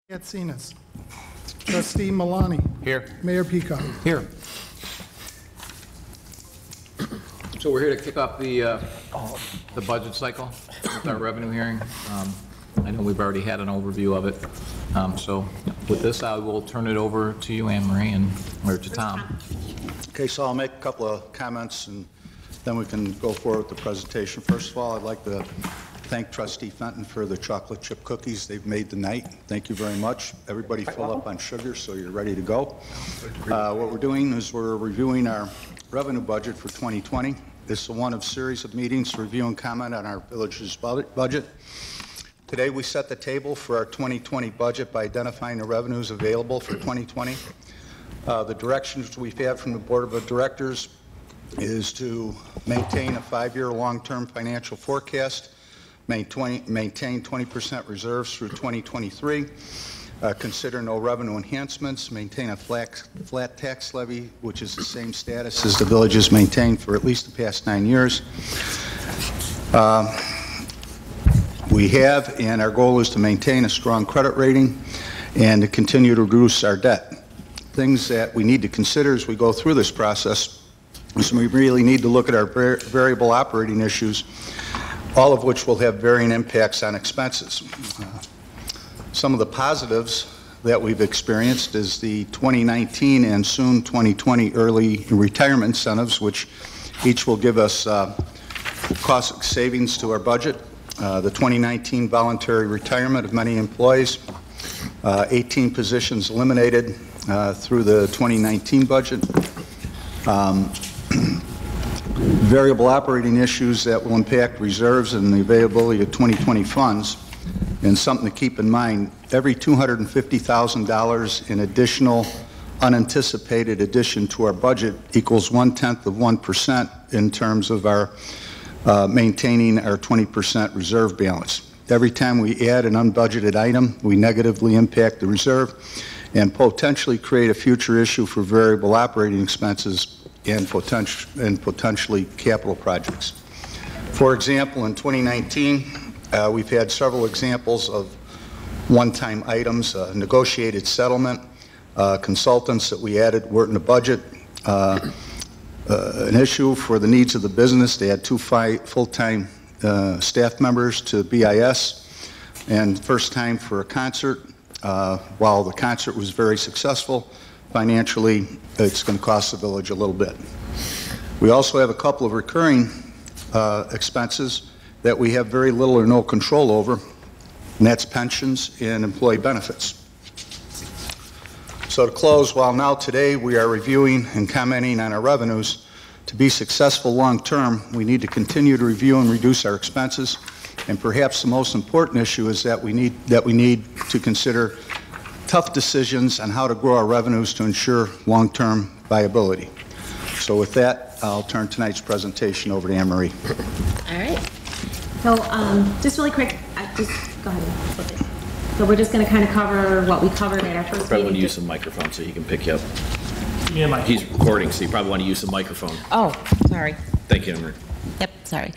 Katsinas. Trustee Malani. Here. Mayor Peacock. Here. So we're here to kick off the budget cycle with our revenue hearing. I know we've already had an overview of it. So with this, I will turn it over to you, Anne Marie, or to Tom. Okay, so I'll make a couple of comments and then we can go forward with the presentation. First of all, I'd like to thank Trustee Fenton for the chocolate chip cookies they've made tonight. Thank you very much. Everybody fill up on sugar so you're ready to go. What we're doing is we're reviewing our revenue budget for 2020. This is one of a series of meetings to review and comment on our village's budget. Today we set the table for our 2020 budget by identifying the revenues available for 2020. The directions we've had from the Board of Directors is to maintain a 5-year long-term financial forecast, maintain 20% reserves through 2023, consider no revenue enhancements, maintain a flat tax levy, which is the same status as the village has maintained for at least the past 9 years. We have, and our goal is to maintain a strong credit rating and to continue to reduce our debt. Things that we need to consider as we go through this process is we really need to look at our variable operating issues, all of which will have varying impacts on expenses. Some of the positives that we've experienced is the 2019 and soon 2020 early retirement incentives, which each will give us cost savings to our budget. The 2019 voluntary retirement of many employees, 18 positions eliminated through the 2019 budget. Variable operating issues that will impact reserves and the availability of 2020 funds. And something to keep in mind, every $250,000 in additional unanticipated addition to our budget equals 0.1% in terms of our maintaining our 20% reserve balance. Every time we add an unbudgeted item, we negatively impact the reserve and potentially create a future issue for variable operating expenses and potentially capital projects. For example, in 2019, we've had several examples of one-time items, negotiated settlement, consultants that we added weren't in the budget, an issue for the needs of the business. They had 2 full-time staff members to BIS, and first time for a concert. While the concert was very successful, financially it's going to cost the village a little bit. We also have a couple of recurring expenses that we have very little or no control over, and that's pensions and employee benefits. So to close, while now today we are reviewing and commenting on our revenues, to be successful long term, we need to continue to review and reduce our expenses. And perhaps the most important issue is that we need to consider tough decisions on how to grow our revenues to ensure long-term viability. So with that, I'll turn tonight's presentation over to Anne Marie. All right. So just really quick, just go ahead and flip it. So we're just going to kind of cover what we covered at our first meeting. Probably want to use some microphone so he can pick you up. Yeah, he's recording, so you probably want to use some microphone. Oh, sorry. Thank you, Anne Marie. Yep, sorry.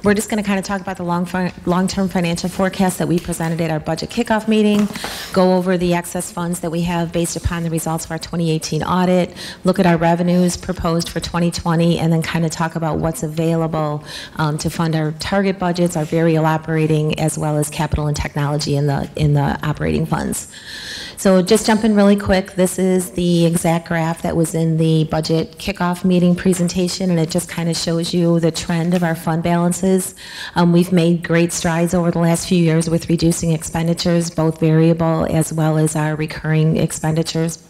We're just going to kind of talk about the long-term financial forecast that we presented at our budget kickoff meeting, go over the excess funds that we have based upon the results of our 2018 audit, look at our revenues proposed for 2020, and then kind of talk about what's available to fund our target budgets, our variable operating, as well as capital and technology in the operating funds. So just jumping really quick, this is the exact graph that was in the budget kickoff meeting presentation, and it just kind of shows you the trend of our fund balances. We've made great strides over the last few years with reducing expenditures, both variable as well as our recurring expenditures,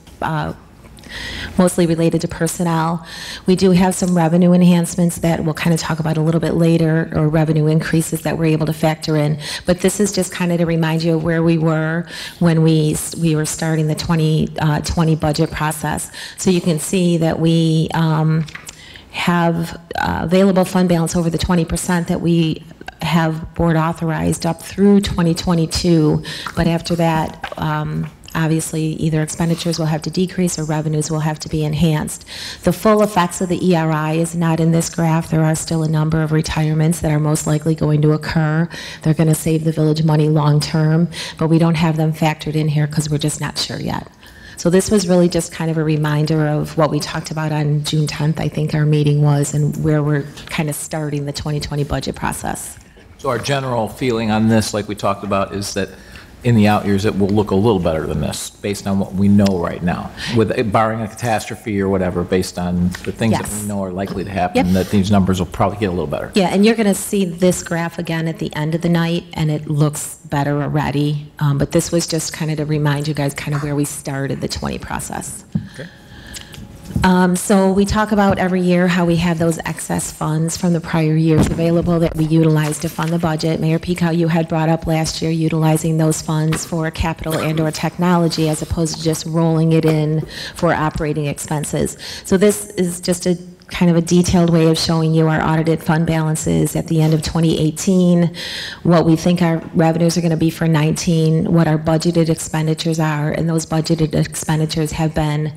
mostly related to personnel. We do have some revenue enhancements that we'll kind of talk about a little bit later, or revenue increases that we're able to factor in. But this is just kind of to remind you of where we were when we were starting the 2020 budget process. So you can see that we have available fund balance over the 20% that we have board authorized up through 2022. But after that, obviously either expenditures will have to decrease or revenues will have to be enhanced. The full effects of the ERI is not in this graph. There are still a number of retirements that are most likely going to occur. They're going to save the village money long term, but we don't have them factored in here because we're just not sure yet. So this was really just kind of a reminder of what we talked about on June 10th, I think our meeting was, and where we're kind of starting the 2020 budget process. So our general feeling on this, like we talked about, is that in the out years, it will look a little better than this, based on what we know right now, with barring a catastrophe or whatever, based on the things that Yes. we know are likely to happen, Yep. that these numbers will probably get a little better. Yeah, and you're going to see this graph again at the end of the night, and it looks better already. But this was just kind of to remind you guys kind of where we started the 20 process. Okay. So we talk about every year how we have those excess funds from the prior years available that we utilize to fund the budget. Mayor Peacock, you had brought up last year utilizing those funds for capital and/or technology as opposed to just rolling it in for operating expenses. So this is just a kind of a detailed way of showing you our audited fund balances at the end of 2018, what we think our revenues are going to be for 19, what our budgeted expenditures are, and those budgeted expenditures have been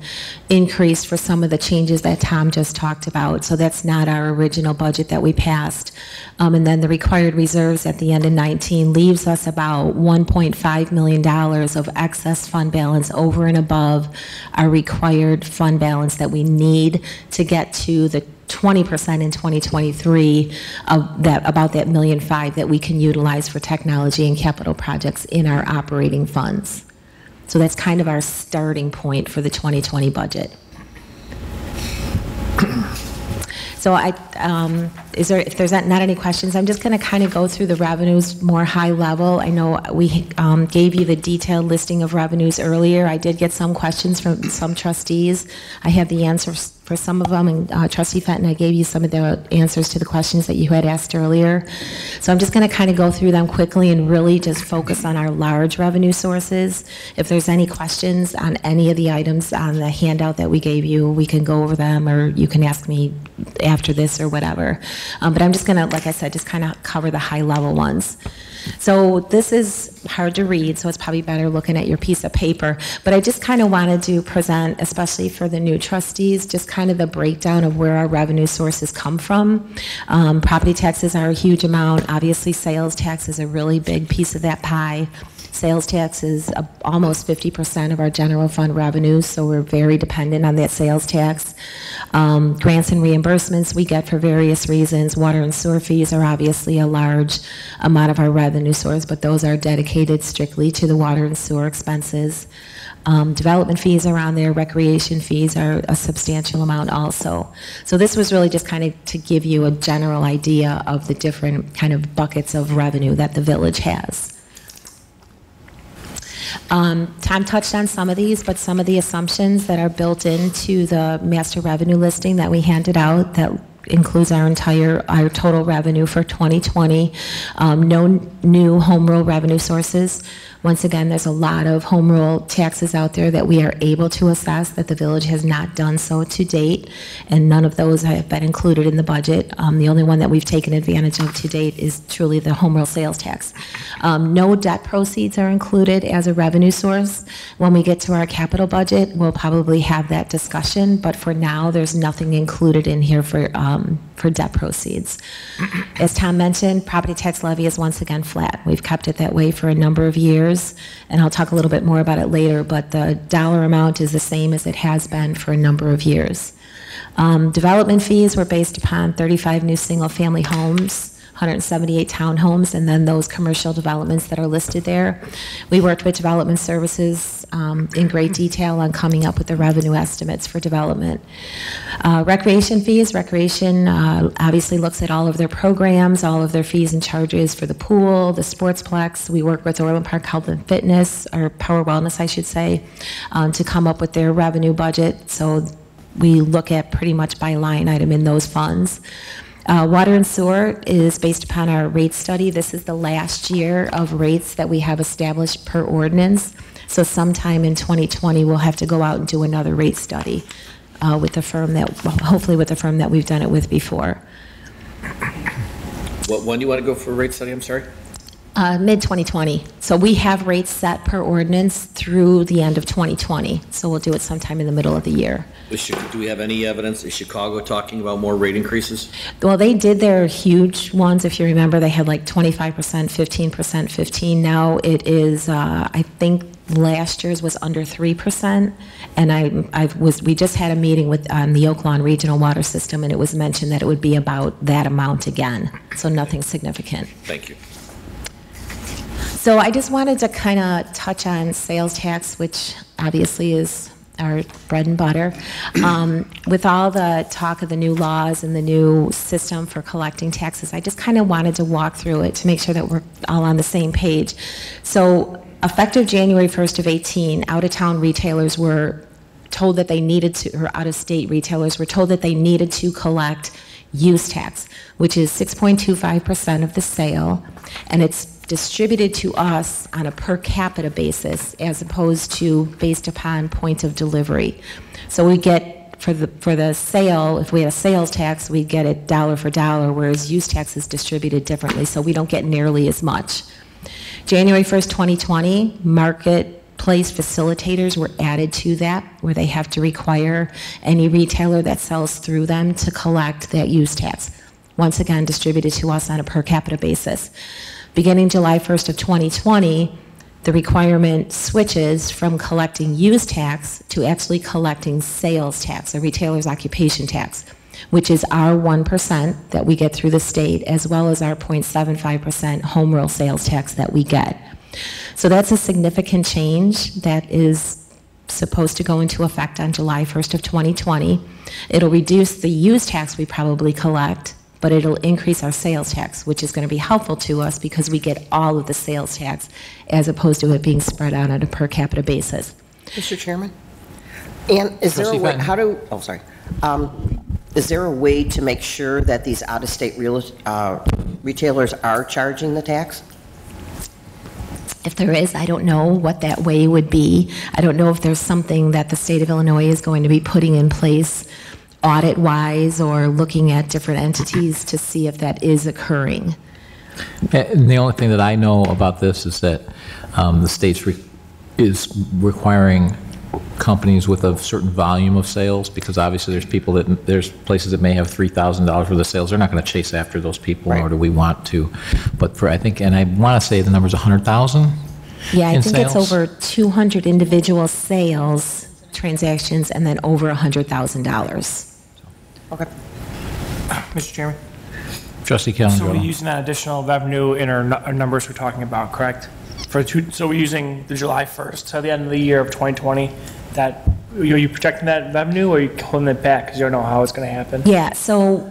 increased for some of the changes that Tom just talked about. So that's not our original budget that we passed. And then the required reserves at the end of 19 leaves us about $1.5 million of excess fund balance over and above our required fund balance that we need to get to the 20% in 2023 of that, about that $1.5 million that we can utilize for technology and capital projects in our operating funds. So that's kind of our starting point for the 2020 budget. So if there's not any questions, I'm just going to kind of go through the revenues more high level. I know we gave you the detailed listing of revenues earlier. I did get some questions from some trustees. I have the answers for some of them, and Trustee Fenton, I gave you some of the answers to the questions that you had asked earlier. So I'm just going to kind of go through them quickly and really just focus on our large revenue sources. If there's any questions on any of the items on the handout that we gave you, we can go over them, or you can ask me after this or whatever. But I'm just going to, like I said, just kind of cover the high-level ones. So this is hard to read, so it's probably better looking at your piece of paper. But I just kind of wanted to present, especially for the new trustees, just kind of the breakdown of where our revenue sources come from. Property taxes are a huge amount. Obviously, sales tax is a really big piece of that pie. Sales tax is almost 50% of our general fund revenues, so we're very dependent on that sales tax. Grants and reimbursements we get for various reasons. Water and sewer fees are obviously a large amount of our revenue source, but those are dedicated strictly to the water and sewer expenses. Development fees around there, recreation fees are a substantial amount also. So this was really just kind of to give you a general idea of the different kind of buckets of revenue that the village has. Tom touched on some of these, but some of the assumptions that are built into the master revenue listing that we handed out that includes our total revenue for 2020. No new home rule revenue sources. Once again, there's a lot of home rule taxes out there that we are able to assess that the village has not done so to date, and none of those have been included in the budget. The only one that we've taken advantage of to date is truly the home rule sales tax. No debt proceeds are included as a revenue source. When we get to our capital budget, we'll probably have that discussion, but for now, there's nothing included in here for debt proceeds. As Tom mentioned, property tax levy is once again flat. We've kept it that way for a number of years, and I'll talk a little bit more about it later, but the dollar amount is the same as it has been for a number of years. Development fees were based upon 35 new single-family homes, 178 townhomes, and then those commercial developments that are listed there. We worked with Development Services in great detail on coming up with the revenue estimates for development. Recreation fees. Recreation obviously looks at all of their programs, all of their fees and charges for the pool, the sportsplex. We work with Orland Park Health and Fitness, or Power Wellness, I should say, to come up with their revenue budget. So we look at pretty much by line item in those funds. Water and sewer is based upon our rate study. This is the last year of rates that we have established per ordinance. So sometime in 2020, we'll have to go out and do another rate study with the firm that, hopefully with the firm that we've done it with before. When do you want to go for a rate study? I'm sorry? Mid-2020. So we have rates set per ordinance through the end of 2020. So we'll do it sometime in the middle of the year. Do we have any evidence? Is Chicago talking about more rate increases? Well, they did their huge ones. If you remember, they had like 25%, 15%, 15. Now it is, I think last year's was under 3%. And we just had a meeting with on the Oak Lawn Regional Water System, and it was mentioned that it would be about that amount again. So nothing significant. Thank you. So I just wanted to kind of touch on sales tax, which obviously is our bread and butter. With all the talk of the new laws and the new system for collecting taxes, I just kind of wanted to walk through it to make sure that we're all on the same page. So effective January 1st of 18, out-of-town retailers were told that they needed to, or out-of-state retailers were told that they needed to collect use tax, which is 6.25% of the sale, and it's distributed to us on a per capita basis as opposed to based upon point of delivery. So we get, for the sale, if we had a sales tax, we'd get it dollar for dollar, whereas use tax is distributed differently, so we don't get nearly as much. January 1st, 2020, marketplace facilitators were added to that, where they have to require any retailer that sells through them to collect that use tax. Once again, distributed to us on a per capita basis. Beginning July 1st of 2020, the requirement switches from collecting use tax to actually collecting sales tax, a retailer's occupation tax, which is our 1% that we get through the state, as well as our 0.75% home rule sales tax that we get. So that's a significant change that is supposed to go into effect on July 1st of 2020. It'll reduce the use tax we probably collect, but it'll increase our sales tax, which is going to be helpful to us because we get all of the sales tax as opposed to it being spread out on a per capita basis. Mr. Chairman? And is there a way, is there a way to make sure that these out-of-state retailers are charging the tax? If there is, I don't know what that way would be. I don't know if there's something that the state of Illinois is going to be putting in place audit-wise or looking at different entities to see if that is occurring. And the only thing that I know about this is that the state is requiring companies with a certain volume of sales, because obviously there's places that may have $3,000 worth of sales. They're not going to chase after those people, nor do we want to. But for, I think, and I want to say the number's 100,000. Yeah, I think sales. it's over 200 individual sales transactions and then over $100,000. Okay. Mr. Chairman? Trustee Callen. So we're using that additional revenue in our numbers we're talking about, correct? So we're using the July 1st, so the end of the year of 2020, that, are you protecting that revenue or are you holding it back because you don't know how it's going to happen? Yeah, so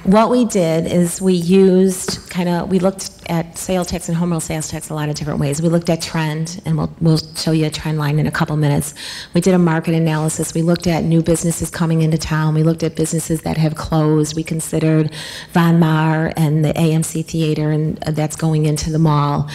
what we did is we looked at sales tax and home rule sales tax a lot of different ways. We looked at trend, and we'll show you a trend line in a couple minutes. We did a market analysis. We looked at new businesses coming into town. We looked at businesses that have closed. We considered Von Maur and the AMC Theater, and that's going into the mall.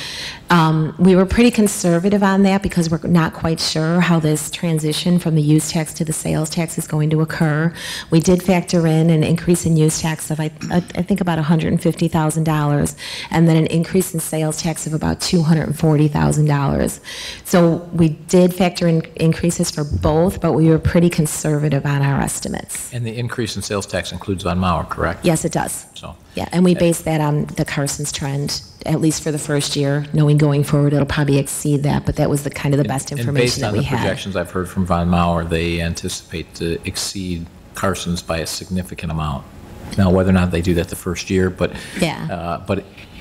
We were pretty conservative on that because we're not quite sure how this transition from the use tax to the sales tax is going to occur. We did factor in an increase in use tax of, I think, about $150,000, and then an increase in sales tax of about $240,000. So we did factor in increases for both, but we were pretty conservative on our estimates. And the increase in sales tax includes Von Maur, correct? Yes, it does. So. Yeah, and we based that on the Carson's trend, at least for the first year, knowing going forward it'll probably exceed that, but that was the kind of the best information that we had. And based on the projections I've heard from Von Maur, they anticipate to exceed Carson's by a significant amount. Now, whether or not they do that the first year, but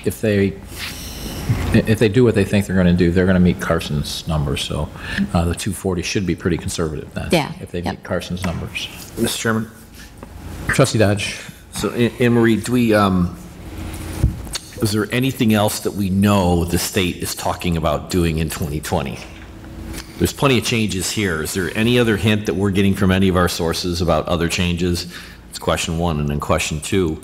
if they do what they think they're going to do, they're going to meet Carson's numbers. So the 240 should be pretty conservative then. Yeah. If they meet Carson's numbers. Mr. Chairman? Trustee Dodge. So, Anne Marie, is there anything else that we know the state is talking about doing in 2020? There's plenty of changes here. Is there any other hint that we're getting from any of our sources about other changes? It's question one. And then question two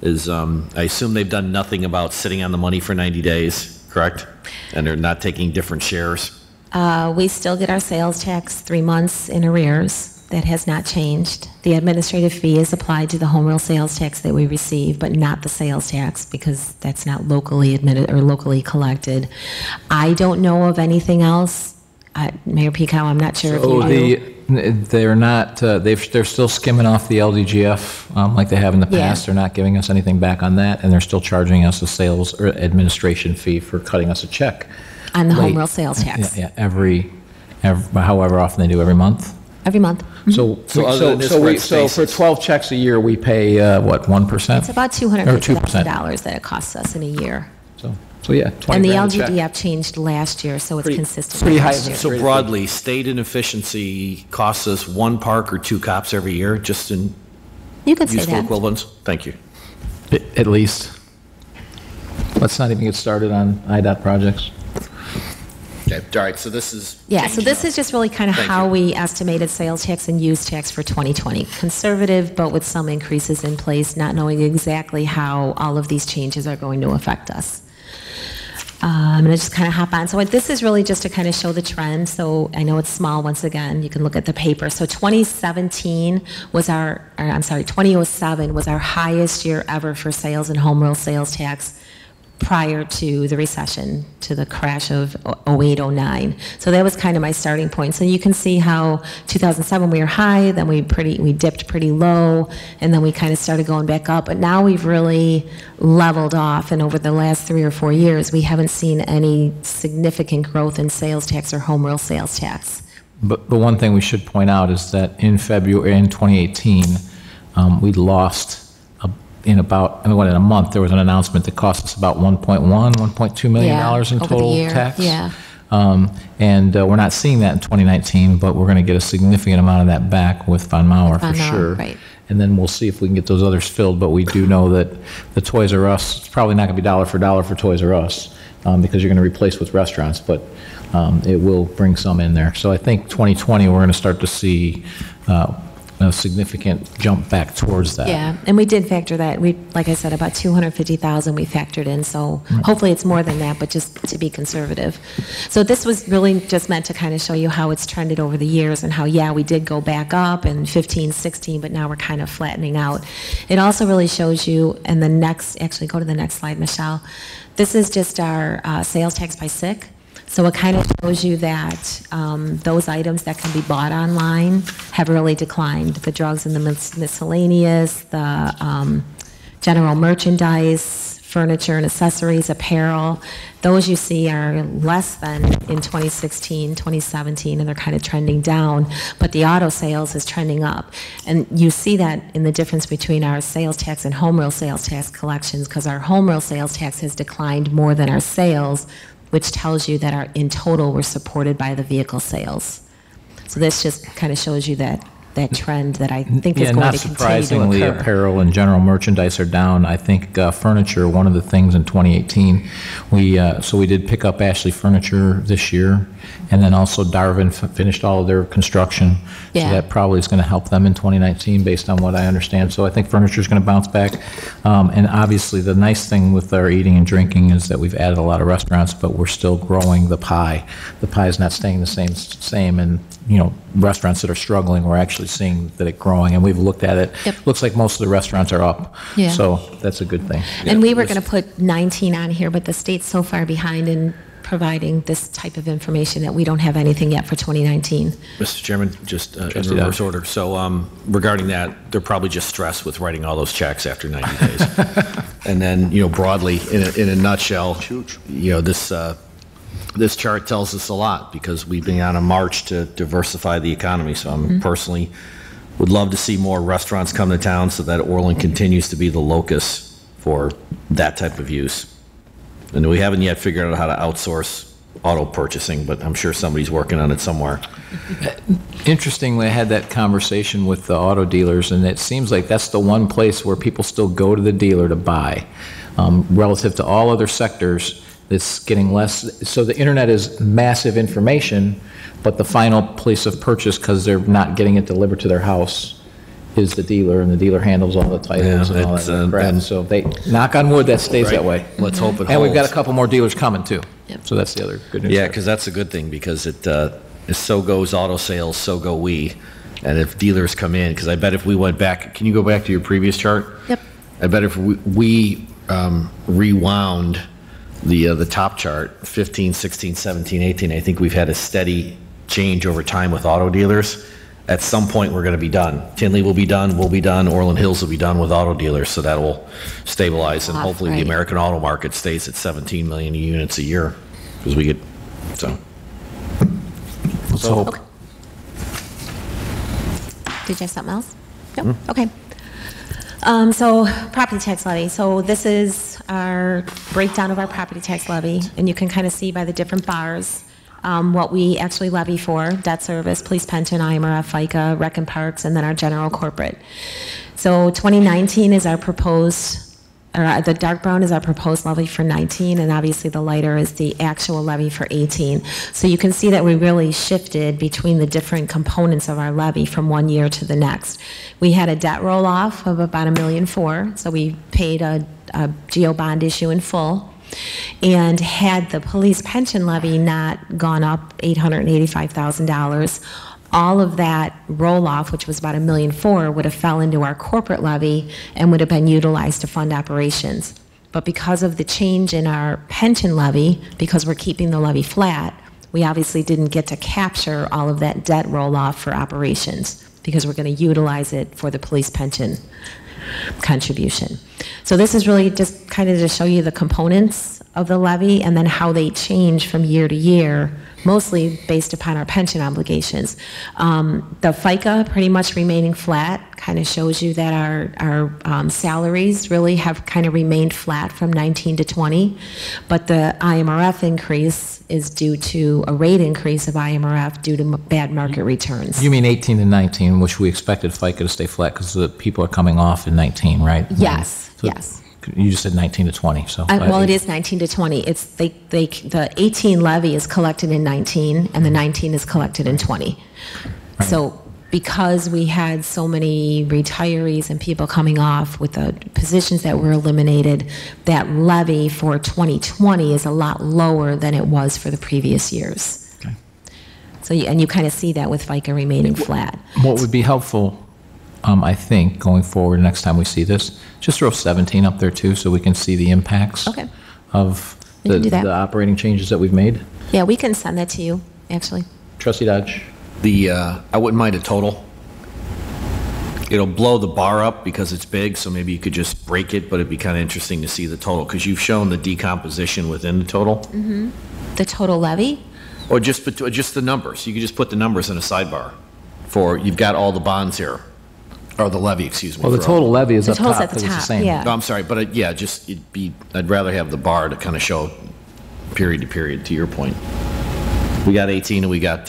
is, I assume they've done nothing about sitting on the money for 90 days, correct? And they're not taking different shares? We still get our sales tax 3 months in arrears. That has not changed. The administrative fee is applied to the home rule sales tax that we receive, but not the sales tax, because that's not locally admitted or locally collected. I don't know of anything else. Mayor Pekow, I'm not sure if you do. They're not, they're still skimming off the LDGF like they have in the past. Yeah. They're not giving us anything back on that, and they're still charging us a sales or administration fee for cutting us a check. On the home late. rule sales tax. Yeah, every, however often they do, every month. Every month. So, other than this, we're at so for stasis. 12 checks a year, we pay, what, 1%? It's about Or 2%. $250,000 that it costs us in a year. So yeah, 20 And the grand a check. LGDF changed last year, so it's consistent pretty with high last year. So broadly, state inefficiency costs us 1 park or 2 cops every year, just in You could say useful that. equivalents? Thank you. At least. Let's not even get started on IDOT projects. Okay, all right, so this is. Yeah, so this is just really kind of Thank how you. we estimated sales tax and use tax for 2020. Conservative, but with some increases in place, not knowing exactly how all of these changes are going to affect us. I'm going to just kind of hop on. So this is really just to kind of show the trend. So I know it's small once again. You can look at the paper. So 2017 was or I'm sorry, 2007 was our highest year ever for sales and home rule sales tax prior to the recession, to the crash of 08, 09. So that was kind of my starting point. So you can see how 2007 we were high, then we dipped pretty low, and then we kind of started going back up. But now we've really leveled off, and over the last 3 or 4 years, we haven't seen any significant growth in sales tax or home rule sales tax. But the one thing we should point out is that in 2018, we lost in a month, there was an announcement that cost us about $1.2 million Yeah, in over the total year, tax. yeah. And we're not seeing that in 2019, but we're going to get a significant amount of that back with Von Mauer for Von Mauer, sure. right. And then we'll see if we can get those others filled, but we do know that the Toys R Us, it's probably not going to be dollar for Toys R Us, because you're going to replace with restaurants, but it will bring some in there. So I think 2020, we're going to start to see a significant jump back towards that. Yeah, and we did factor that. We, like I said, about 250,000 we factored in, so hopefully it's more than that, but just to be conservative. So this was really just meant to kind of show you how it's trended over the years and how, yeah, we did go back up in 15, 16, but now we're kind of flattening out. It also really shows you, and the next, actually go to the next slide, Michelle. This is just our sales tax by SIC. So it kind of shows you that those items that can be bought online have really declined. The drugs and the miscellaneous, the general merchandise, furniture and accessories, apparel, those you see are less than in 2016, 2017, and they're kind of trending down. But the auto sales is trending up. And you see that in the difference between our sales tax and home rule sales tax collections, because our home rule sales tax has declined more than our sales, which tells you that in total, we're supported by the vehicle sales. So this just kind of shows you that trend that I think is going to continue to occur. Not surprisingly, apparel and general merchandise are down. I think furniture, one of the things in 2018, we did pick up Ashley Furniture this year, and then also Darvin finished all of their construction. Yeah. So that probably is going to help them in 2019 based on what I understand. So I think furniture is going to bounce back. And obviously, the nice thing with our eating and drinking is that we've added a lot of restaurants, but we're still growing the pie. The pie is not staying the same, and restaurants that are struggling, we're actually seeing that it's growing, and we've looked at it. Yep. Looks like most of the restaurants are up. Yeah. So that's a good thing. And we were going to put 19 on here, but the state's so far behind in providing this type of information that we don't have anything yet for 2019. Mr. Chairman, just in Trustee reverse Dodd. order. So regarding that, they're probably just stressed with writing all those checks after 90 days. And then, broadly, in a nutshell, this chart tells us a lot because we've been on a march to diversify the economy. So I'm personally would love to see more restaurants come to town so that Orland continues to be the locus for that type of use. And we haven't yet figured out how to outsource auto purchasing, but I'm sure somebody's working on it somewhere. Interestingly, I had that conversation with the auto dealers, and it seems like that's the one place where people still go to the dealer to buy. Relative to all other sectors, it's getting less. So the internet is massive information, but the final place of purchase, because they're not getting it delivered to their house, is the dealer, and the dealer handles all the titles and all that crap. So they, knock on wood, that stays that way. Let's hope it holds. And we've got a couple more dealers coming, too. So that's the other good news. Yeah, because that's a good thing, because it so goes auto sales, so go we. And if dealers come in, because I bet if we went back, can you go back to your previous chart? Yep. I bet if we rewound the top chart, 15, 16, 17, 18, I think we've had a steady change over time with auto dealers. At some point, we're going to be done. Tinley will be done, we'll be done, Orland Hills will be done with auto dealers, so that will stabilize, and hopefully the Right. American auto market stays at 17 million units a year, because we get, so. Let's hope. Okay. Did you have something else? Yep, okay. So property tax levy. So this is our breakdown of our property tax levy, and you can kind of see by the different bars what we actually levy for: debt service, police pension, IMRF, FICA, rec and parks, and then our general corporate. So 2019 is our proposed, or the dark brown is our proposed levy for 19, and obviously the lighter is the actual levy for 18. So you can see that we really shifted between the different components of our levy from one year to the next. We had a debt roll-off of about $1.4 million, so we paid a GO bond issue in full. And had the police pension levy not gone up $885,000, all of that roll-off, which was about $1.4 million, would have fell into our corporate levy and would have been utilized to fund operations. But because of the change in our pension levy, because we're keeping the levy flat, we obviously didn't get to capture all of that debt roll-off for operations, because we're going to utilize it for the police pension contribution. So this is really just kind of to show you the components of the levy and then how they change from year to year, mostly based upon our pension obligations. The FICA pretty much remaining flat kind of shows you that our salaries really have kind of remained flat from 19 to 20, but the IMRF increase is due to a rate increase of IMRF due to bad market returns. You mean 18 to 19, which we expected FICA to stay flat because the people are coming off in 19, right? Yes, So yes. You just said 19 to 20, so. Well, it is 19 to 20. It's the 18 levy is collected in 19, and the 19 is collected in 20. So because we had so many retirees and people coming off with the positions that were eliminated, that levy for 2020 is a lot lower than it was for the previous years. Okay. So, and you kind of see that with FICA remaining flat. What would be helpful, I think, going forward, next time we see this, just throw 17 up there too, so we can see the impacts Okay. of We can do that. the operating changes that we've made. Yeah, we can send that to you, actually. Trustee Dodge? I wouldn't mind a total. It'll blow the bar up because it's big, so maybe you could just break it, but it'd be kind of interesting to see the total, because you've shown the decomposition within the total. The total levy? Or just the numbers. You could just put the numbers in a sidebar for, you've got all the bonds here, or the levy, excuse me. Well, the for all- total levy is The up total's top, at the because it's the top, same. yeah. No, I'm sorry, but yeah, just, I'd rather have the bar to kind of show period to period, to your point. We got 18 and we got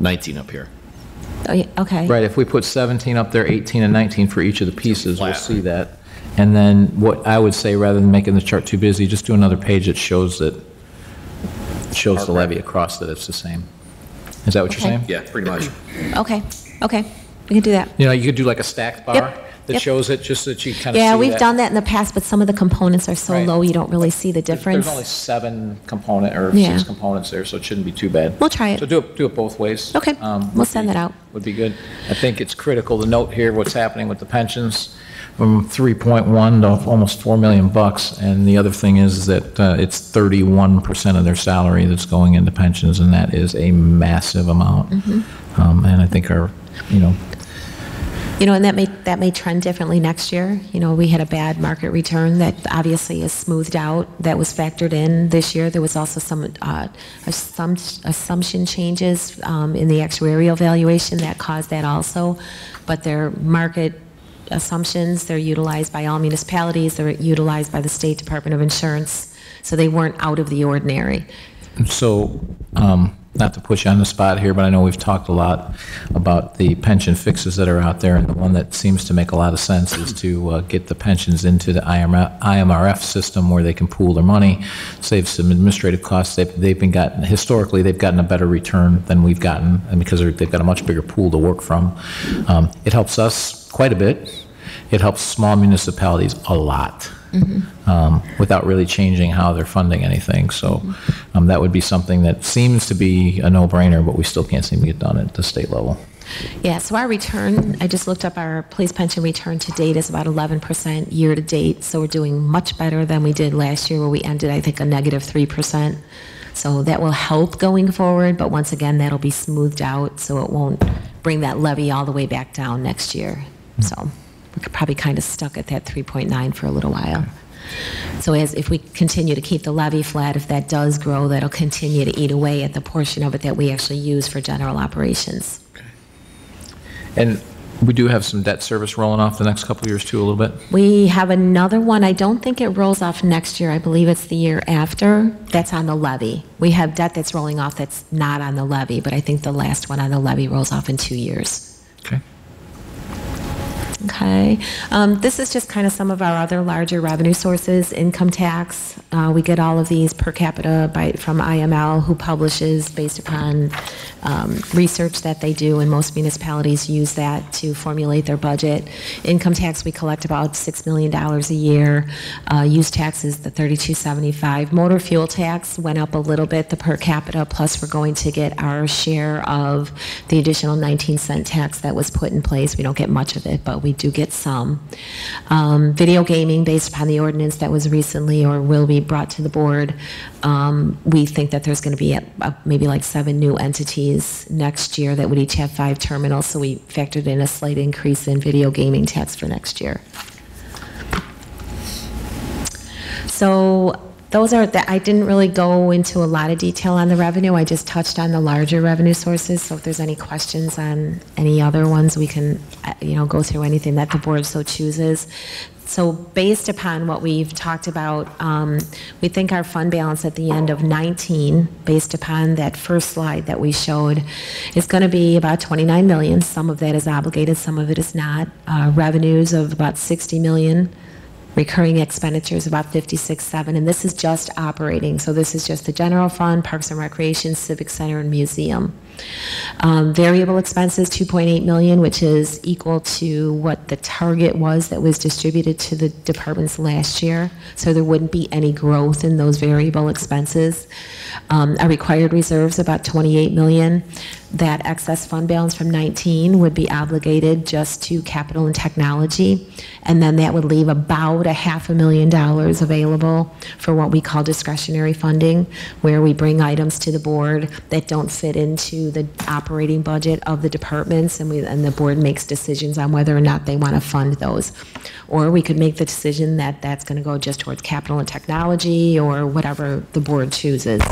19 up here. Oh, yeah, okay. Right, if we put 17 up there, 18 and 19 for each of the pieces, we'll Flat. see that. And then what I would say, rather than making the chart too busy, just do another page that shows the levy across that it's the same. Is that what you're Okay. saying? Yeah, pretty much. Okay, okay. We can do that. You know, you could do like a stacked bar Yep, that yep. shows it, just so that you kind of see that. Yeah, we've done that in the past, but some of the components are so Right. low, you don't really see the difference. There's only 7 component, or Yeah. 6 components there, so it shouldn't be too bad. We'll try it. So do it both ways. Okay, Would we'll send be- that out. Would be good. I think it's critical to note here what's happening with the pensions, from 3.1 to almost $4 million bucks, and the other thing is that it's 31% of their salary that's going into pensions, and that is a massive amount. And I think You know, and that may trend differently next year. You know, we had a bad market return that obviously is smoothed out, that was factored in this year. There was also some assumption changes in the actuarial valuation that caused that also. But their market assumptions, they're utilized by all municipalities, they're utilized by the State Department of Insurance, so they weren't out of the ordinary. So, not to put you on the spot here, but I know we've talked a lot about the pension fixes that are out there, and the one that seems to make a lot of sense is to get the pensions into the IMRF system where they can pool their money, save some administrative costs. Historically, they've gotten a better return than we've gotten, and because they've got a much bigger pool to work from. It helps us quite a bit. It helps small municipalities a lot. Without really changing how they're funding anything. So that would be something that seems to be a no-brainer, but we still can't seem to get done at the state level. Yeah, so our return, I just looked up our police pension return to date is about 11% year to date. So we're doing much better than we did last year where we ended, I think, a negative 3%. So that will help going forward, but once again, that'll be smoothed out so it won't bring that levy all the way back down next year. So we're probably kind of stuck at that 3.9 for a little while. So if we continue to keep the levy flat, if that does grow, that'll continue to eat away at the portion of it that we actually use for general operations. And we do have some debt service rolling off the next couple of years too, a little bit? We have another one. I don't think it rolls off next year. I believe it's the year after. That's on the levy. We have debt that's rolling off that's not on the levy, but I think the last one on the levy rolls off in 2 years. Okay. Okay. This is just kind of some of our other larger revenue sources. Income tax. We get all of these per capita from IML, who publishes based upon research that they do, and most municipalities use that to formulate their budget. Income tax, we collect about $6 million a year. Use tax is the $32.75. Motor fuel tax went up a little bit, the per capita, plus we're going to get our share of the additional 19-cent tax that was put in place. We don't get much of it, but we do get some. Video gaming, based upon the ordinance that was recently or will be brought to the board, we think that there's going to be maybe like 7 new entities next year that would each have 5 terminals, so we factored in a slight increase in video gaming tax for next year. So those are I didn't really go into a lot of detail on the revenue. I just touched on the larger revenue sources. So if there's any questions on any other ones, we can, go through anything that the board so chooses. So based upon what we've talked about, we think our fund balance at the end of 19, based upon that first slide that we showed, is going to be about 29 million. Some of that is obligated, some of it is not. Revenues of about 60 million. Recurring expenditures about 56.7, and this is just operating. So this is just the general fund, Parks and Recreation, Civic Center, and Museum. Variable expenses, 2.8 million, which is equal to what the target was that was distributed to the departments last year. So there wouldn't be any growth in those variable expenses. Our required reserves, about 28 million. That excess fund balance from 19 would be obligated just to capital and technology, and then that would leave about $500,000 available for what we call discretionary funding, where we bring items to the board that don't fit into the operating budget of the departments, and the board makes decisions on whether or not they want to fund those. Or we could make the decision that that's going to go just towards capital and technology, or whatever the board chooses.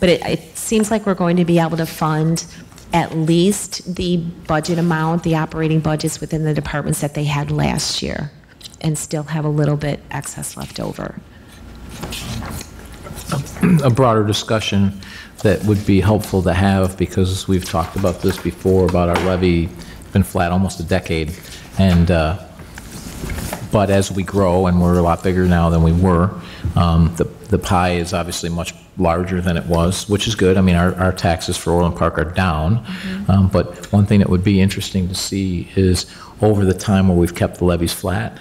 But it seems like we're going to be able to fund at least the budget amount, the operating budgets within the departments that they had last year, and still have a little bit excess left over. A broader discussion that would be helpful to have, because we've talked about this before, about our levy. It's been flat almost a decade, and but as we grow, and we're a lot bigger now than we were, the pie is obviously much larger than it was, which is good. I mean, our taxes for Orland Park are down, but one thing that would be interesting to see is, over the time where we've kept the levies flat,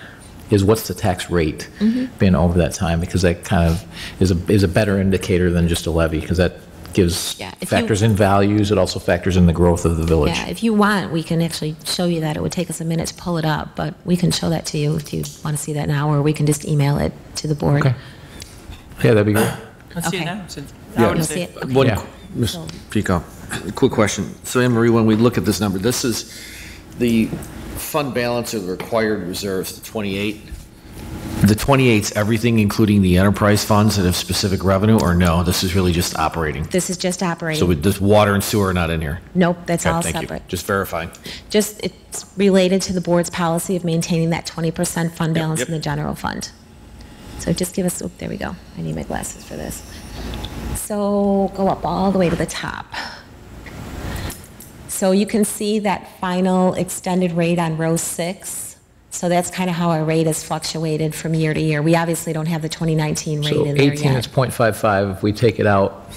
is what's the tax rate been over that time, because that kind of is a better indicator than just a levy, because that gives factors in values. It also factors in the growth of the village. Yeah, if you want, we can actually show you that. It would take us a minute to pull it up, but we can show that to you if you want to see that now, or we can just email it to the board. Okay. Yeah, that'd be great. Let's see it Okay. now. Yeah. You'll see it? Okay. One, Yeah. Ms. Peacock, quick question. So Anne Marie, when we look at this number, this is the fund balance or the required reserves, the 28. The 28's everything, including the enterprise funds that have specific revenue, or no? This is really just operating? This is just operating. So this water and sewer are not in here? Nope, that's Okay, all thank you. separate. Just verifying. Just, it's related to the board's policy of maintaining that 20% fund balance yep. in the general fund. So just give us, oh, there we go. I need my glasses for this. So go up all the way to the top. So you can see that final extended rate on row 6. So that's kind of how our rate has fluctuated from year to year. We obviously don't have the 2019 rate So in there 18 yet. is 0.55. If we take it out,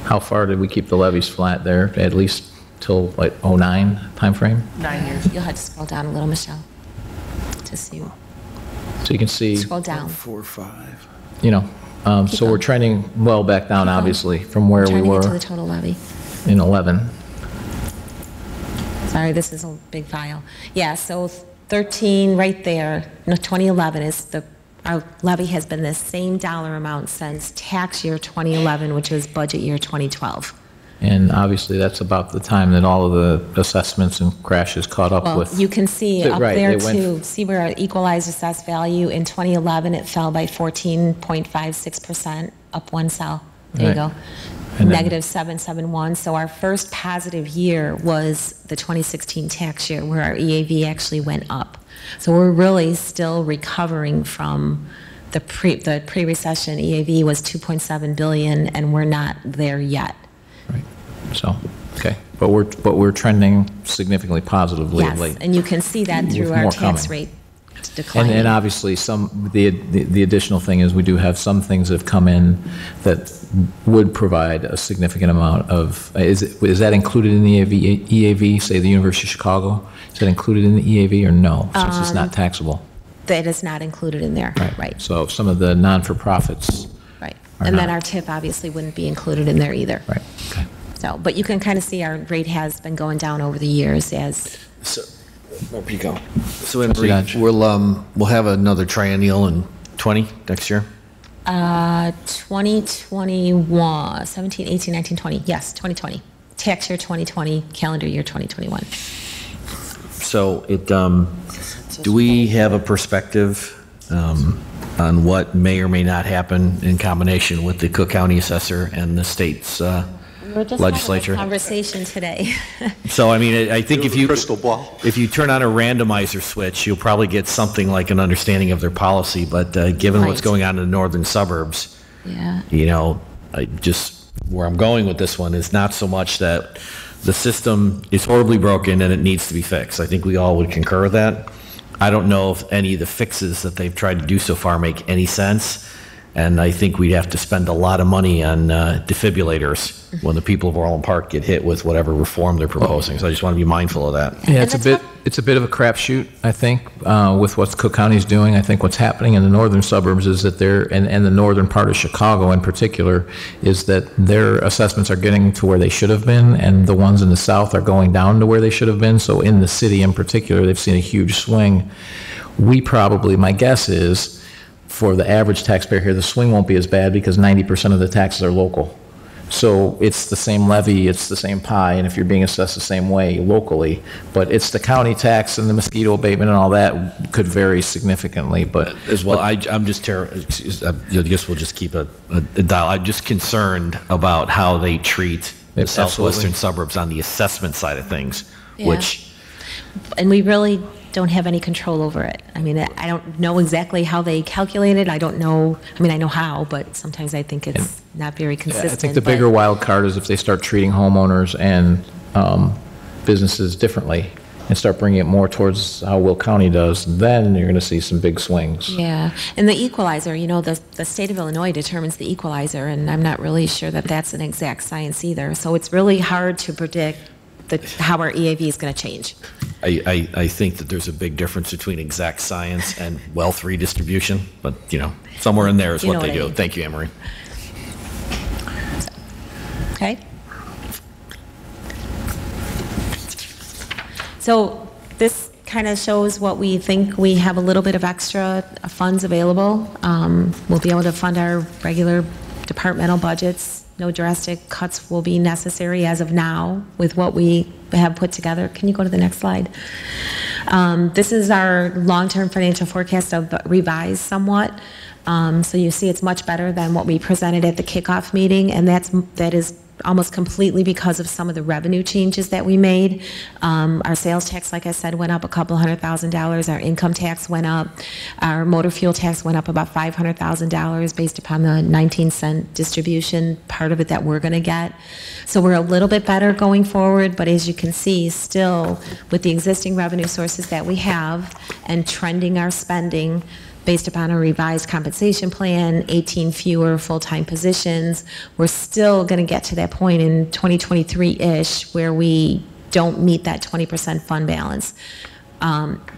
how far did we keep the levies flat there? At least till like 09 timeframe? 9 years. You'll have to scroll down a little, Michelle, to see. So you can see, Scroll down. 4, 5. so we're going. trending well back down, Keep going. obviously, from where we Trying to get to were the total levy. in 11. sorry, this is a big file. Yeah, so 13 right there, no, 2011 is our levy has been the same dollar amount since tax year 2011, which is budget year 2012. And obviously, that's about the time that all of the assessments and crashes caught up Well, with. you can see up Right, there it went- too, see where our equalized assessed value in 2011, it fell by 14.56%, up one cell. There you Right. go. And then- Negative 771. So our first positive year was the 2016 tax year where our EAV actually went up. So we're really still recovering from the pre-recession EAV was 2.7 billion and we're not there yet. Right. So, okay, but we're trending significantly positively Yes, lately. and you can see that through With our more tax coming. rate declining. And obviously, the additional thing is we do have some things that have come in that would provide a significant amount of, is that included in the EAV, say the University of Chicago? Is that included in the EAV or no, since it's not taxable? That is not included in there, right, So some of the non-for-profits, right. Or And then not. our tip obviously wouldn't be included in there either. right, okay. So, but you can kind of see our rate has been going down over the years as, So, where you go? So, Anne Trustee Marie, Dodge. we'll have another triennial in 20 next year? 2021, 17, 18, 19, 20, yes, 2020. Tax year 2020, calendar year 2021. So do we have a perspective on what may or may not happen in combination with the Cook County assessor and the state's We're just legislature? having a conversation today. So, I mean, I think if you, Crystal ball. if you turn on a randomizer switch, you'll probably get something like an understanding of their policy, but given what's Right. going on in the northern suburbs, Yeah, you know, where I'm going with this one is not so much that the system is horribly broken and it needs to be fixed. I think we all would concur with that. I don't know if any of the fixes that they've tried to do so far make any sense. And I think we'd have to spend a lot of money on defibrillators when the people of Orland Park get hit with whatever reform they're proposing. So I just want to be mindful of that. Yeah, And it's a bit of a crapshoot, I think, with what Cook County's doing. I think what's happening in the northern suburbs is that and the northern part of Chicago in particular, is that their assessments are getting to where they should have been, and the ones in the south are going down to where they should have been. So in the city in particular, they've seen a huge swing. We probably, my guess is, for the average taxpayer here, the swing won't be as bad because 90% of the taxes are local. So it's the same levy, it's the same pie, and if you're being assessed the same way locally, but it's the county tax and the mosquito abatement and all that could vary significantly, but. As well, I'm just I guess we'll just keep a dial. I'm just concerned about how they treat the Yep, southwestern absolutely. suburbs on the assessment side of things, Yeah. which, and we really don't have any control over it. I mean, I don't know exactly how they calculate it. I don't know, I mean, I know how, but sometimes I think it's not very consistent. I think the but- bigger wild card is if they start treating homeowners and businesses differently and start bringing it more towards how Will County does, then you're going to see some big swings. Yeah, and the equalizer, you know, the state of Illinois determines the equalizer, and I'm not really sure that that's an exact science either. So it's really hard to predict how our EAV is going to change. I think that there's a big difference between exact science and wealth redistribution, but, you know, somewhere in there is You know what they what I do. mean. Thank you, Anne Marie. Okay? So this kind of shows what we think we have a little bit of extra funds available. We'll be able to fund our regular departmental budgets. No drastic cuts will be necessary as of now with what we have put together. Can you go to the next slide? This is our long-term financial forecast revised somewhat. So you see it's much better than what we presented at the kickoff meeting, and that is almost completely because of some of the revenue changes that we made. Our sales tax, like I said, went up a couple $100,000. Our income tax went up. Our motor fuel tax went up about $500,000 based upon the 19-cent distribution part of it that we're going to get. So we're a little bit better going forward, but as you can see, still with the existing revenue sources that we have and trending our spending based upon a revised compensation plan, 18 fewer full-time positions, we're still going to get to that point in 2023-ish where we don't meet that 20% fund balance.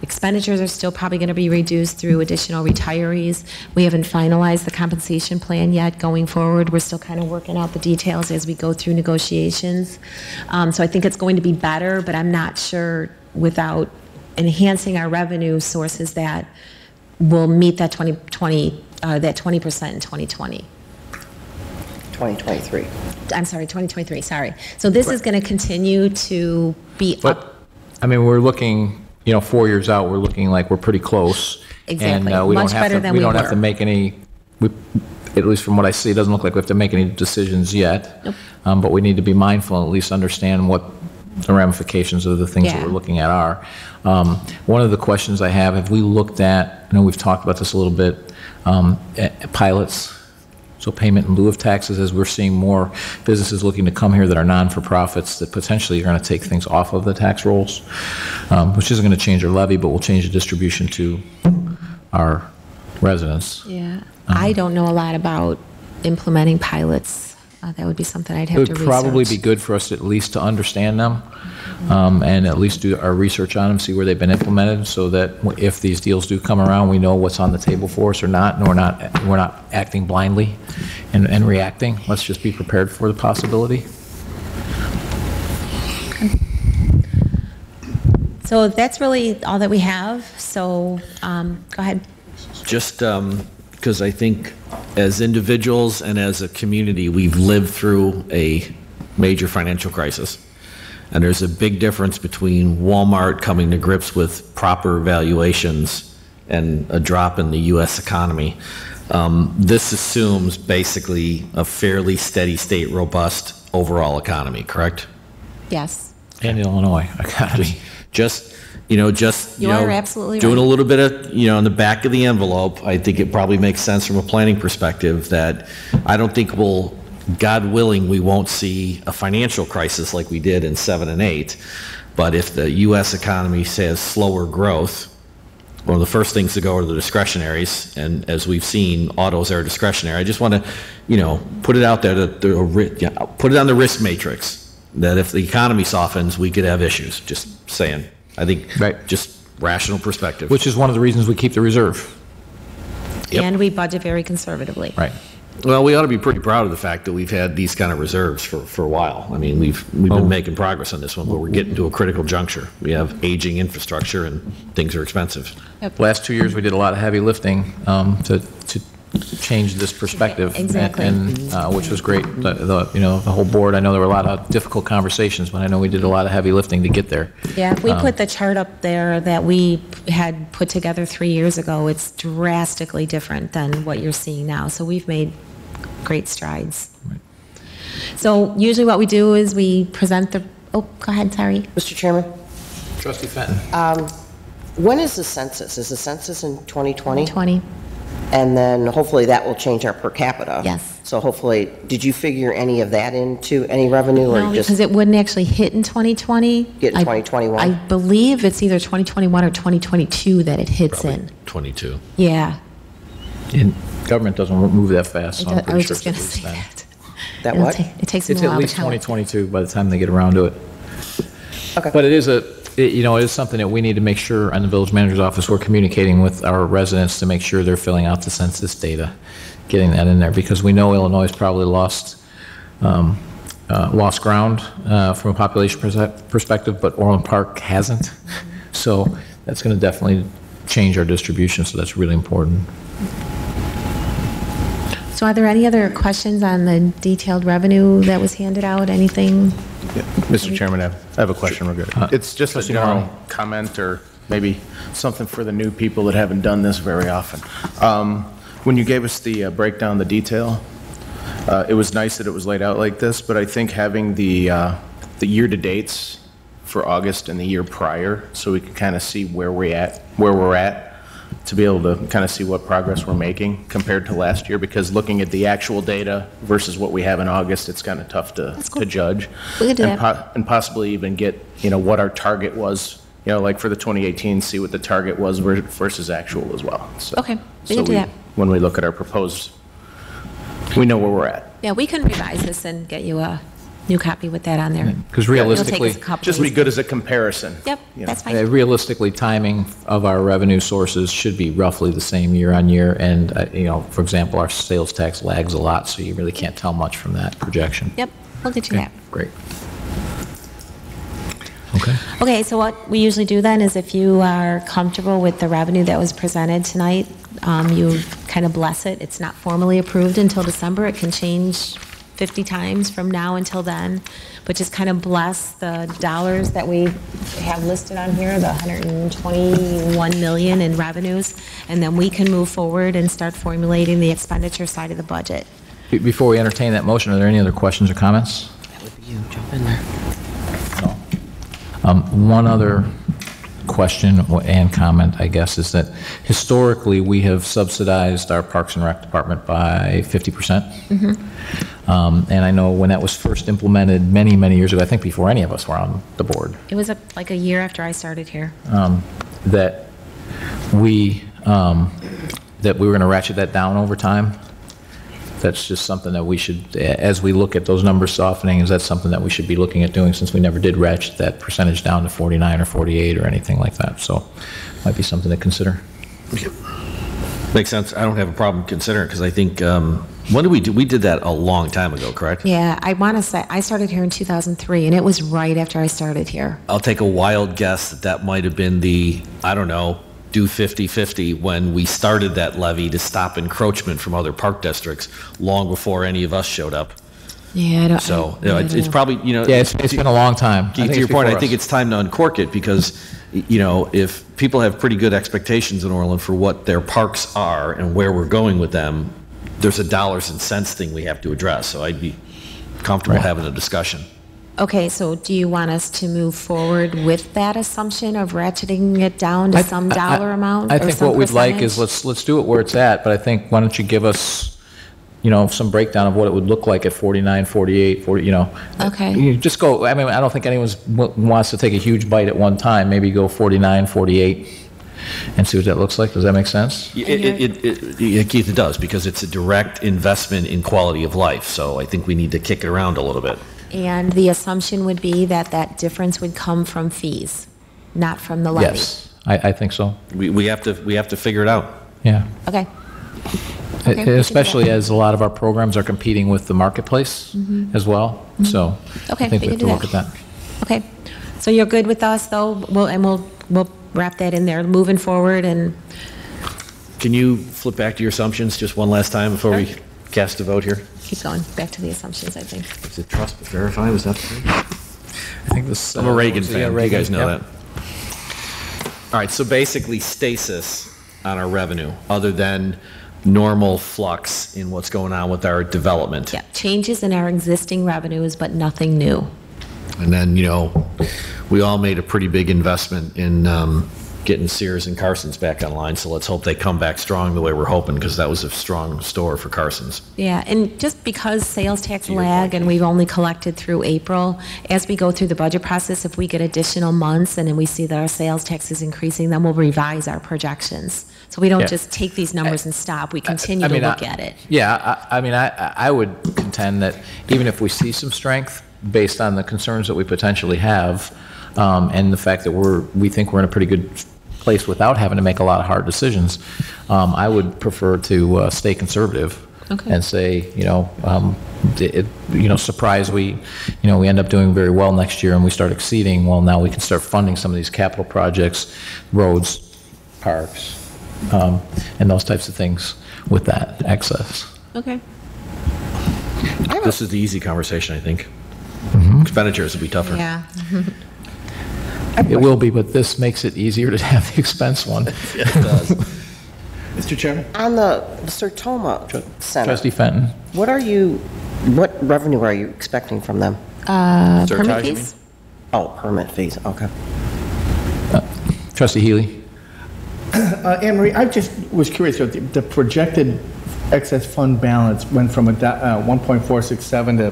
Expenditures are still probably going to be reduced through additional retirees. We haven't finalized the compensation plan yet going forward. We're still kind of working out the details as we go through negotiations. So I think it's going to be better, but I'm not sure without enhancing our revenue sources that will meet that 20% in 2020. 2023. I'm sorry, 2023, sorry. So this is going to continue to be up. But, I mean, we're looking, 4 years out, we're looking like we're pretty close. Exactly. And we don't Much have better to, than we we don't have were. to make any, at least from what I see, it doesn't look like we have to make any decisions yet. Nope. But we need to be mindful and at least understand what the ramifications of the things that Yeah. we're looking at are. One of the questions I have we looked at, I know we've talked about this a little bit, at pilots, so payment in lieu of taxes, as we're seeing more businesses looking to come here that are non-for-profits that potentially are going to take things off of the tax rolls, which isn't going to change our levy, but will change the distribution to our residents. Yeah. I don't know a lot about implementing pilots. That would be something I'd It have to would research. probably be good for us at least to understand them, and at least do our research on them, see where they've been implemented, so that if these deals do come around, we know what's on the table for us or not, and we're not acting blindly and reacting. Let's just be prepared for the possibility. So that's really all that we have. So go ahead. Just because I think as individuals and as a community, we've lived through a major financial crisis. And there's a big difference between Walmart coming to grips with proper valuations and a drop in the U.S. economy. This assumes basically a fairly steady state, robust overall economy, correct? Yes. And Illinois economy. You are absolutely doing right. a little bit of, in the back of the envelope, I think it probably makes sense from a planning perspective that I don't think God willing, we won't see a financial crisis like we did in 7 and 8. But if the U.S. economy has slower growth, one of the first things to go are the discretionaries. And as we've seen, autos are discretionary. I just want to, put it out there, put it on the risk matrix, that if the economy softens, we could have issues. Just saying. I think Right. just rational perspective. Which is one of the reasons we keep the reserve. Yep. And we budget very conservatively. Right. Well, we ought to be pretty proud of the fact that we've had these kind of reserves for a while. I mean, we've been making progress on this one, but we're getting to a critical juncture. We have aging infrastructure and things are expensive. Last 2 years, we did a lot of heavy lifting to change this perspective. Exactly. And which was great. The whole board, I know there were a lot of difficult conversations, but I know we did a lot of heavy lifting to get there. Yeah, if we put the chart up there that we had put together 3 years ago, it's drastically different than what you're seeing now. So we've made great strides. So usually what we do is we present go ahead, sorry. Mr. Chairman, Trustee Fenton. when is the census? Is the census in 2020? 20. And then hopefully that will change our per capita. Yes. So hopefully, did you figure any of that into any revenue or No, just because it wouldn't actually hit in 2020. get in 2021? I believe it's either 2021 or 2022 that it hits in. 22. Yeah. And government doesn't move that fast, so I'm I pretty was sure just going to it's say then. that. That It'll what? It takes them It's a at while to least count. 2022 by the time they get around to it. Okay. But it is it is something that we need to make sure in the village manager's office, we're communicating with our residents to make sure they're filling out the census data, getting that in there, because we know Illinois has probably lost ground from a population perspective, but Orland Park hasn't. So that's going to definitely change our distribution, so that's really important. So are there any other questions on the detailed revenue that was handed out? Anything? Mr. Chairman, I have a question real good. It's just a Trustee general Marley. comment or maybe something for the new people that haven't done this very often. When you gave us the breakdown, the detail, it was nice that it was laid out like this, but I think having the year-to-dates for August and the year prior, so we can kind of see where we're at, to be able to kind of see what progress we're making compared to last year, because looking at the actual data versus what we have in August, it's kind of tough to cool. judge. We could do And that. and possibly even get, what our target was, like for the 2018, see what the target was versus actual as well. So- Okay, we so can do that. When we look at our proposed, we know where we're at. Yeah, we can revise this and get you a new copy with that on there. Because It'll realistically, take us a couple Just be weeks. good as a comparison. Yep, you know. that's fine. realistically, timing of our revenue sources should be roughly the same year on year. And, for example, our sales tax lags a lot, so you really can't tell much from that projection. Yep, we'll get you that. Great. Okay. Okay, so what we usually do then is if you are comfortable with the revenue that was presented tonight, you kind of bless it. It's not formally approved until December. It can change 50 times from now until then, but just kind of bless the dollars that we have listed on here, the 121 million in revenues, and then we can move forward and start formulating the expenditure side of the budget. Before we entertain that motion, are there any other questions or comments? That would be you, jump in there. One other question and comment, I guess, is that historically, we have subsidized our Parks and Rec department by 50%. And I know when that was first implemented many, many years ago, I think before any of us were on the board, It was like a year after I started here. that we were going to ratchet that down over time. That's just something that we should, as we look at those numbers softening, is that something that we should be looking at doing, since we never did ratchet that percentage down to 49 or 48 or anything like that. So might be something to consider. Makes sense. I don't have a problem considering it, because I think, when did we do? We did that a long time ago, correct? Yeah, I want to say, I started here in 2003, and it was right after I started here. I'll take a wild guess that that might have been the, I don't know, do 50-50 when we started that levy to stop encroachment from other park districts long before any of us showed up. Yeah, I don't. So, I it's don't know. probably, Yeah, it's been a long time. I think To your it's point, I before think us. it's time to uncork it, because, if people have pretty good expectations in Orland for what their parks are and where we're going with them, there's a dollars and cents thing we have to address. So I'd be comfortable having a discussion. Okay, so do you want us to move forward with that assumption of ratcheting it down to some dollar amount? I or think some what we'd like percentage? is let's do it where it's at, but I think, why don't you give us, some breakdown of what it would look like at 49, 48, 40, Okay. You just go, I mean, I don't think anyone wants to take a huge bite at one time. Maybe go 49, 48, and see what that looks like. Does that make sense? Keith, it does, because it's a direct investment in quality of life. So I think we need to kick it around a little bit. And the assumption would be that that difference would come from fees, not from the levy? Yes, I think so. We have to figure it out. Yeah. Okay. Okay, we can do Especially that. as a lot of our programs are competing with the marketplace as well. So Okay, I think we we can have to do look at that. that. Okay, so you're good with us, though? We'll wrap that in there, moving forward, and, Can you flip back to your assumptions just one last time before we cast a vote here? keep going, back to the assumptions, I think. Is it trust but verify? Was that the thing? I think this. I'm a Reagan yeah, fan. You Reagan, guys know yep. that. All right, so basically stasis on our revenue, other than normal flux in what's going on with our development. Yeah, changes in our existing revenues, but nothing new. And then, we all made a pretty big investment in getting Sears and Carson's back online, so let's hope they come back strong the way we're hoping, because that was a strong store for Carson's. Yeah, and just because sales tax lag and we've only collected through April, as we go through the budget process, if we get additional months and then we see that our sales tax is increasing, then we'll revise our projections. So we don't Yeah. just take these numbers and stop, we continue I to mean, look at it. Yeah, I would contend that even if we see some strength, based on the concerns that we potentially have, and the fact that we think we're in a pretty good place without having to make a lot of hard decisions, I would prefer to stay conservative. Okay. And say, surprise, we end up doing very well next year and we start exceeding, well, now we can start funding some of these capital projects, roads, parks, and those types of things with that excess. Okay. This is the easy conversation, I think. Expenditures will be tougher. Yeah. It will be, but this makes it easier to have the expense one. It does. Mr. Chairman? On the Sertoma Center, Trustee Fenton. what revenue are you expecting from them? Permit Surcharge, you fees? Oh, permit fees, okay. Trustee Healy. Anne Marie, I just was curious, so the projected excess fund balance went from 1.467 to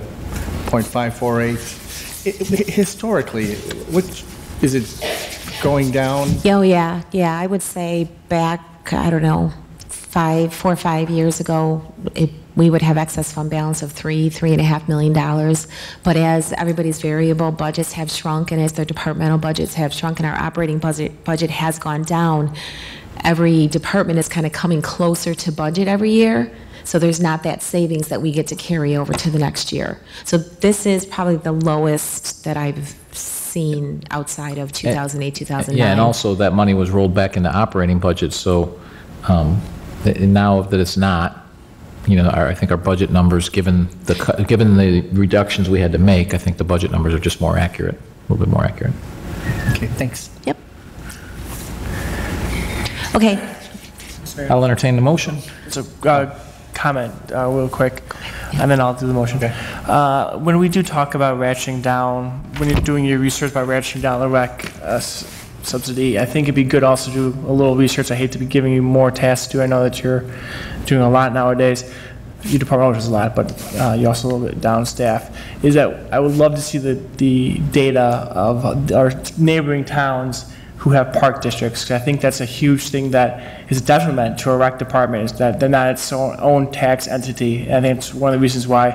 0.548. Historically, which, is it going down? Oh, yeah, I would say back, I don't know, 4 or 5 years ago, we would have excess fund balance of $3.5 million. But as everybody's variable budgets have shrunk and as their departmental budgets have shrunk and our operating budget has gone down, every department is kind of coming closer to budget every year. So there's not that savings that we get to carry over to the next year. So this is probably the lowest that I've seen outside of 2008, 2009. Yeah, and also that money was rolled back into operating budgets, so now that it's not, I think our budget numbers, given the reductions we had to make, I think the budget numbers are just more accurate, a little bit more accurate. Okay, thanks. Yep. Okay. I'll entertain the motion. So, comment real quick, and then I'll do the motion. When we do talk about ratcheting down, when you're doing your research about ratcheting down the rec subsidy, I think it'd be good also to do a little research. I hate to be giving you more tasks to do. I know that you're doing a lot nowadays. Your department does a lot, but you're also a little bit down staff. Is that I would love to see the data of our neighboring towns who have park districts. 'Cause I think that's a huge thing that is a detriment to a rec department, is that they're not its own tax entity. And I think it's one of the reasons why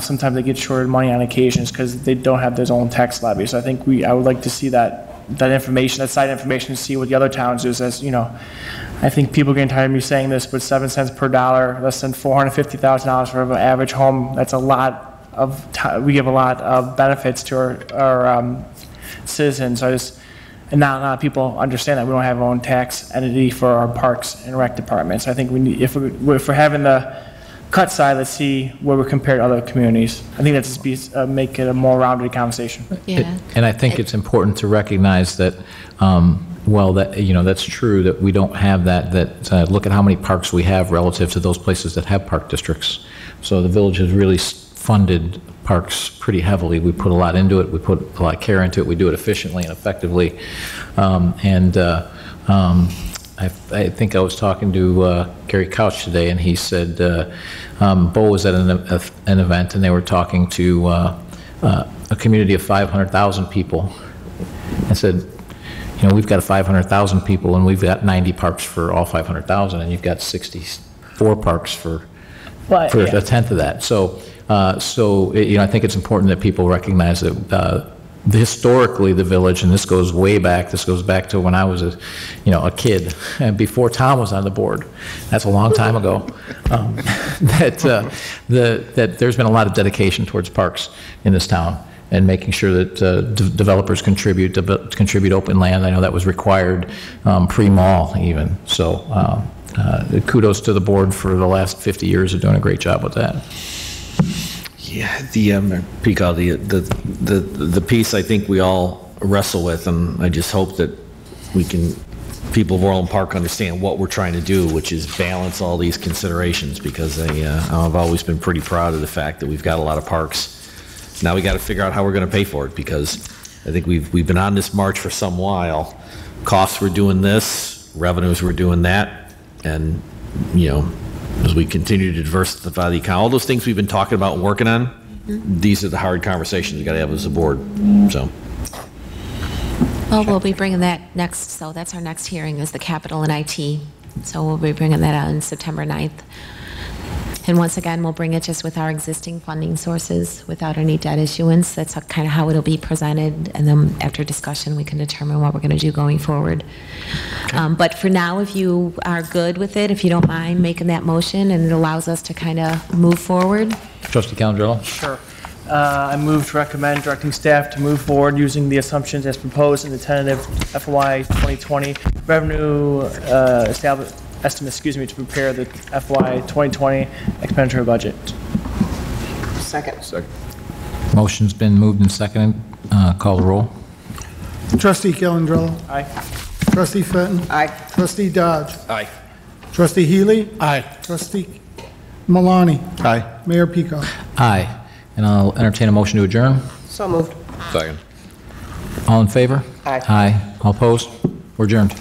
sometimes they get shorted money on occasions, because they don't have their own tax levy. So I think I would like to see that information, that side information, to see what the other towns do. As I think people are getting tired of me saying this, but 7 cents per dollar, less than $450,000 for an average home, that's a lot of, we give a lot of benefits to our citizens. And not a lot of people understand that we don't have our own tax entity for our parks and rec departments. I think we need, if we're having the cut side, let's see where we're compared to other communities. I think that's make it a more rounded conversation. Yeah. And I think it's important to recognize that, that's true, that we don't have that, look at how many parks we have relative to those places that have park districts. So the village has really funded parks pretty heavily. We put a lot into it. We put a lot of care into it. We do it efficiently and effectively. I think I was talking to Gary Couch today, and he said Bo was at an event, and they were talking to a community of 500,000 people, and said, we've got 500,000 people, and we've got 90 parks for all 500,000, and you've got 64 parks for a tenth of that. So I think it's important that people recognize that historically the village, and this goes way back, this goes back to when I was a kid, and before Tom was on the board, that's a long time ago, that there's been a lot of dedication towards parks in this town, and making sure that developers contribute open land. I know that was required pre-mall even. So kudos to the board for the last 50 years of doing a great job with that. Yeah, the piece I think we all wrestle with, and I just hope that people of Orland Park understand what we're trying to do, which is balance all these considerations, because I've always been pretty proud of the fact that we've got a lot of parks. Now we got to figure out how we're going to pay for it, because I think we've been on this march for some while. Costs were doing this, revenues were doing that, and as we continue to diversify the economy, all those things we've been talking about and working on, these are the hard conversations you got to have as a board. So. Well, we'll be bringing that next, so that's our next hearing, is the capital and IT. So we'll be bringing that on September 9th. And once again, we'll bring it just with our existing funding sources, without any debt issuance. That's kind of how it'll be presented, and then after discussion, we can determine what we're going to do going forward. Okay. But for now, if you are good with it, if you don't mind making that motion, and it allows us to kind of move forward. Trustee Calandrello? Sure. I move to recommend directing staff to move forward using the assumptions as proposed in the tentative FY 2020 revenue estimate, to prepare the FY 2020 expenditure budget. Second. Motion's been moved and seconded. Call the roll. Trustee Calandrello. Aye. Trustee Fenton. Aye. Trustee Dodge. Aye. Trustee Healy. Aye. Trustee Malani. Aye. Mayor Peacock. Aye. And I'll entertain a motion to adjourn. So moved. Second. All in favor? Aye. Aye. All opposed? We're adjourned.